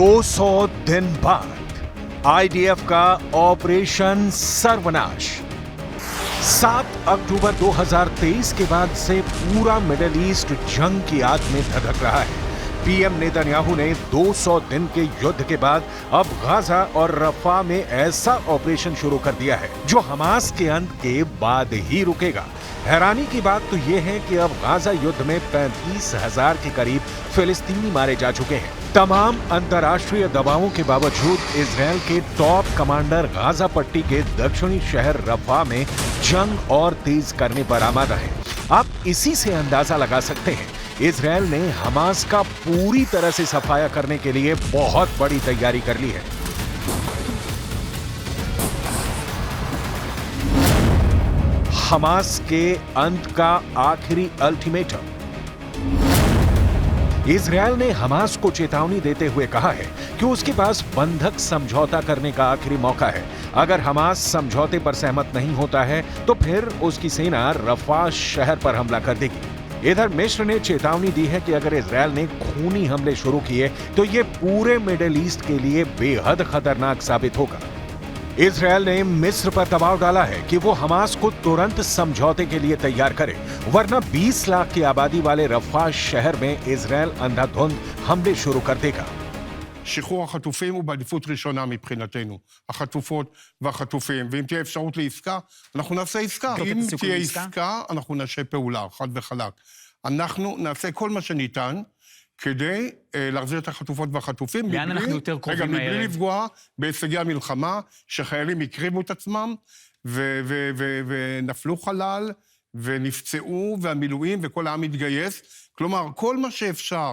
200 दिन बाद आईडीएफ का ऑपरेशन सर्वनाश। 7 अक्टूबर 2023 के बाद से पूरा मिडिल ईस्ट जंग की आग में धधक रहा है। पीएम नेतन्याहू ने 200 दिन के युद्ध के बाद अब गाजा और रफा में ऐसा ऑपरेशन शुरू कर दिया है जो हमास के अंत के बाद ही रुकेगा। हैरानी की बात तो यह है कि अब गाजा युद्ध में 35,000 के करीब फिलिस्तीनी मारे जा चुके हैं। तमाम अंतर्राष्ट्रीय दबावों के बावजूद इजरायल के टॉप कमांडर गाजा पट्टी के दक्षिणी शहर रफा में जंग और तेज करने पर आमादा है। आप इसी से अंदाजा लगा सकते हैं इजरायल ने हमास का पूरी तरह से सफाया करने के लिए बहुत बड़ी तैयारी कर ली है। हमास के अंत का आखिरी अल्टीमेटम। इजरायल ने हमास को चेतावनी देते हुए कहा है कि उसके पास बंधक समझौता करने का आखिरी मौका है। अगर हमास समझौते पर सहमत नहीं होता है तो फिर उसकी सेना रफा शहर पर हमला कर देगी। इधर मिस्र ने चेतावनी दी है कि अगर इजरायल ने खूनी हमले शुरू किए तो ये पूरे मिडिल ईस्ट के लिए बेहद खतरनाक साबित होगा। इजरायल ने मिस्र पर दबाव डाला है कि वो हमास को तुरंत समझौते के लिए तैयार करे, वरना 20 लाख की आबादी वाले रफा शहर में इजरायल अंधाधुंध हमले शुरू कर देगा। שחרור החטופים הוא בעדיפות ראשונה מבחינתנו. החטופות והחטופים, ואם תהיה אפשרות לעסקה, אנחנו נעשה עסקה. אם תהיה עסקה, אנחנו נעשה פעולה, חד וחלק. אנחנו נעשה כל מה שניתן כדי להחזיר את החטופות והחטופים. לאן אנחנו יותר קרובים הערב? מבלי לפגוע בהישגי המלחמה, שחיילים הקריבו את עצמם, ונפלו חלל, ונפצעו, והמילואים, וכל העם התגייס. כלומר, כל מה שאפשר.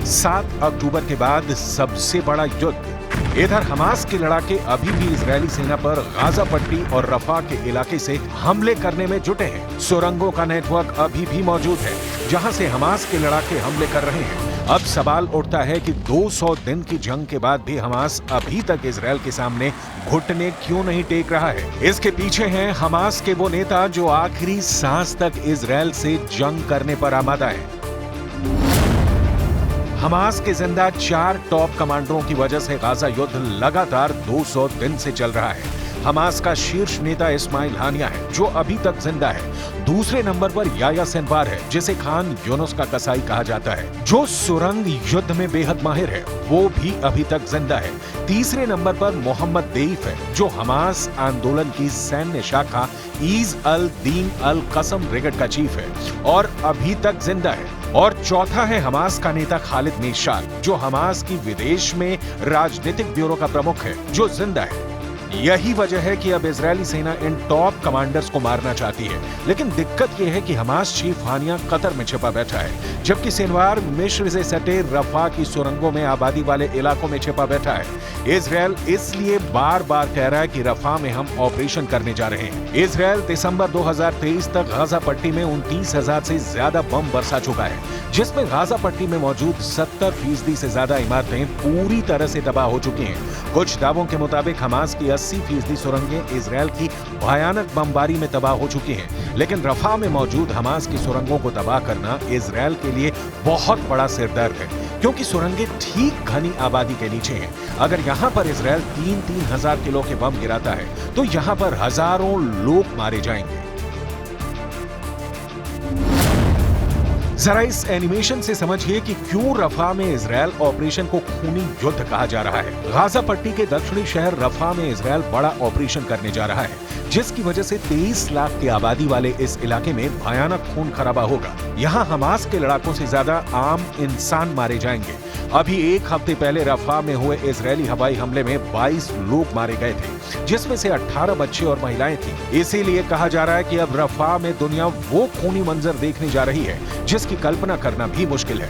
7 अक्टूबर के बाद सबसे बड़ा युद्ध। इधर हमास के लड़ाके अभी भी इजरायली सेना पर गाजा पट्टी और रफा के इलाके से हमले करने में जुटे हैं। सुरंगों का नेटवर्क अभी भी मौजूद है जहां से हमास के लड़ाके हमले कर रहे हैं। अब सवाल उठता है कि 200 दिन की जंग के बाद भी हमास अभी तक इजरायल के सामने घुटने क्यों नहीं टेक रहा है। इसके पीछे हैं हमास के वो नेता जो आखिरी सांस तक इजरायल से जंग करने पर आमादा है। हमास के जिंदा 4 टॉप कमांडरों की वजह से गाजा युद्ध लगातार 200 दिन से चल रहा है। हमास का शीर्ष नेता इस्माइल हानिया है जो अभी तक जिंदा है। दूसरे नंबर पर याया सिनवार है जिसे खान यूनुस का कसाई कहा जाता है, जो सुरंग युद्ध में बेहद माहिर है, वो भी अभी तक जिंदा है। तीसरे नंबर पर मोहम्मद देईफ है जो हमास आंदोलन की सैन्य शाखा ईज अल दीन अल कसम ब्रिगेड का चीफ है और अभी तक जिंदा है। और चौथा है हमास का नेता खालिद मेशाल जो हमास की विदेश में राजनीतिक ब्यूरो का प्रमुख है, जो जिंदा है। यही वजह है कि अब इजरायली सेना इन टॉप कमांडर्स को मारना चाहती है, लेकिन दिक्कत यह है कि हमास चीफ हानिया कतर में छिपा बैठा है, जबकि सिनवार मिस्र से सटे रफा की सुरंगों में आबादी वाले इलाकों में छिपा बैठा है। इजरायल इसलिए बार बार कह रहा है कि रफा में हम ऑपरेशन करने जा रहे हैं। इजरायल दिसंबर 2023 तक गाजा पट्टी में 29,000 से ज्यादा बम बरसा चुका है, जिसमें गाजा पट्टी में मौजूद 70% से ज्यादा इमारतें पूरी तरह से तबाह हो चुकी हैं। कुछ दावों के मुताबिक हमास की 80% सुरंगें इजरायल की भयानक बमबारी में तबाह हो चुकी हैं, लेकिन रफा में मौजूद हमास की सुरंगों को तबाह करना इजरायल के लिए बहुत बड़ा सिरदर्द है, क्योंकि सुरंगें ठीक घनी आबादी के नीचे हैं। अगर यहाँ पर इजरायल 3-3 हजार किलो के बम गिराता है तो यहाँ पर हजारों लोग मारे जाएंगे। जरा इस एनिमेशन से समझिए कि क्यों रफा में इजरायल ऑपरेशन को खूनी युद्ध कहा जा रहा है। गाजा पट्टी के दक्षिणी शहर रफा में इजरायल बड़ा ऑपरेशन करने जा रहा है, जिसकी वजह से 23 लाख की आबादी वाले इस इलाके में भयानक खून खराबा होगा। यहाँ हमास के लड़ाकों से ज्यादा आम इंसान मारे जाएंगे। अभी एक हफ्ते पहले रफा में हुए इजरायली हवाई हमले में 22 लोग मारे गए थे, जिसमें से 18 बच्चे और महिलाएं थी। इसीलिए कहा जा रहा है कि अब रफा में दुनिया वो खूनी मंजर देखने जा रही है जिसकी कल्पना करना भी मुश्किल है।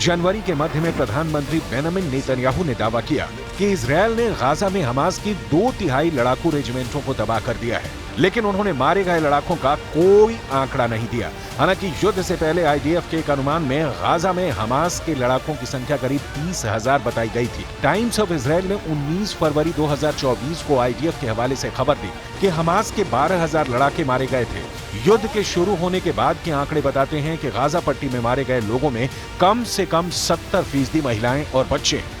जनवरी के मध्य में प्रधानमंत्री बेंजामिन नेतन्याहू ने दावा किया कि इजरायल ने गाजा में हमास की 2/3 लड़ाकू रेजिमेंटों को तबाह कर दिया है, लेकिन उन्होंने मारे गए लड़ाकों का कोई आंकड़ा नहीं दिया। हालांकि युद्ध से पहले आईडीएफ के एक अनुमान में गाजा में हमास के लड़ाकों की संख्या करीब 30,000 बताई गई थी। टाइम्स ऑफ इजरायल ने 19 फरवरी 2024 को आईडीएफ के हवाले से खबर दी कि हमास के 12,000 लड़ाके मारे गए थे। युद्ध के शुरू होने के बाद के आंकड़े बताते हैं कि गाजा पट्टी में मारे गए लोगों में कम से कम 70% महिलाएं और बच्चे हैं।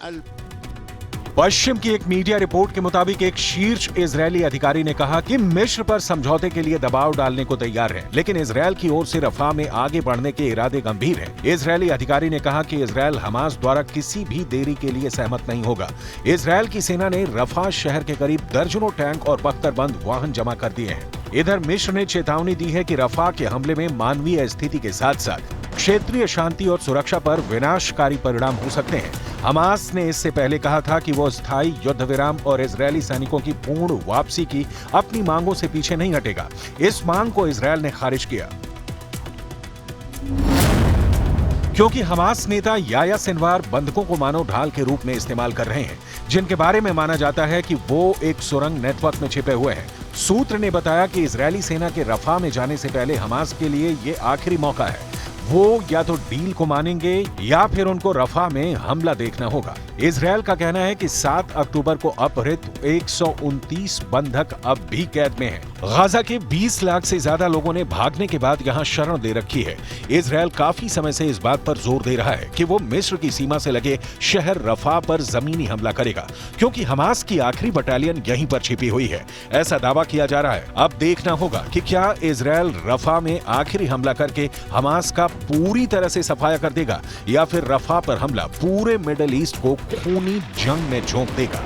1000। पश्चिम की एक मीडिया रिपोर्ट के मुताबिक एक शीर्ष इजरायली अधिकारी ने कहा कि मिस्र पर समझौते के लिए दबाव डालने को तैयार है, लेकिन इजरायल की ओर से रफा में आगे बढ़ने के इरादे गंभीर हैं। इजरायली अधिकारी ने कहा कि इजरायल हमास द्वारा किसी भी देरी के लिए सहमत नहीं होगा। इजरायल की सेना ने रफा शहर के करीब दर्जनों टैंक और बख्तरबंद वाहन जमा कर दिए हैं। इधर मिस्र ने चेतावनी दी है कि रफा के हमले में मानवीय स्थिति के साथ साथ क्षेत्रीय शांति और सुरक्षा पर विनाशकारी परिणाम हो सकते हैं। हमास ने इससे पहले कहा था कि वो स्थायी युद्ध विराम और इजरायली सैनिकों की पूर्ण वापसी की अपनी मांगों से पीछे नहीं हटेगा। इस मांग को इजरायल ने खारिज किया, क्योंकि हमास नेता याया सिनवार बंधकों को मानव ढाल के रूप में इस्तेमाल कर रहे हैं, जिनके बारे में माना जाता है कि वो एक सुरंग नेटवर्क में छिपे हुए हैं। सूत्र ने बताया कि इजरायली सेना के रफा में जाने से पहले हमास के लिए ये आखिरी मौका है। वो या तो डील को मानेंगे या फिर उनको रफा में हमला देखना होगा। इजरायल का कहना है कि 7 अक्टूबर को अपहृत 129 बंधक अब भी कैद में हैं। गाजा के 20 लाख से ज्यादा लोगों ने भागने के बाद यहां शरण दे रखी है। इजरायल काफी समय से इस बात पर जोर दे रहा है कि वो मिस्र की सीमा से लगे शहर रफा पर जमीनी हमला करेगा, क्योंकि हमास की आखिरी बटालियन यहीं पर छिपी हुई है। ऐसा दावा किया जा रहा है। अब देखना होगा कि क्या इजरायल रफा में आखिरी हमला करके हमास का पूरी तरह से सफाया कर देगा या फिर रफा पर हमला पूरे मिडिल ईस्ट को खूनी जंग में झोंक देगा।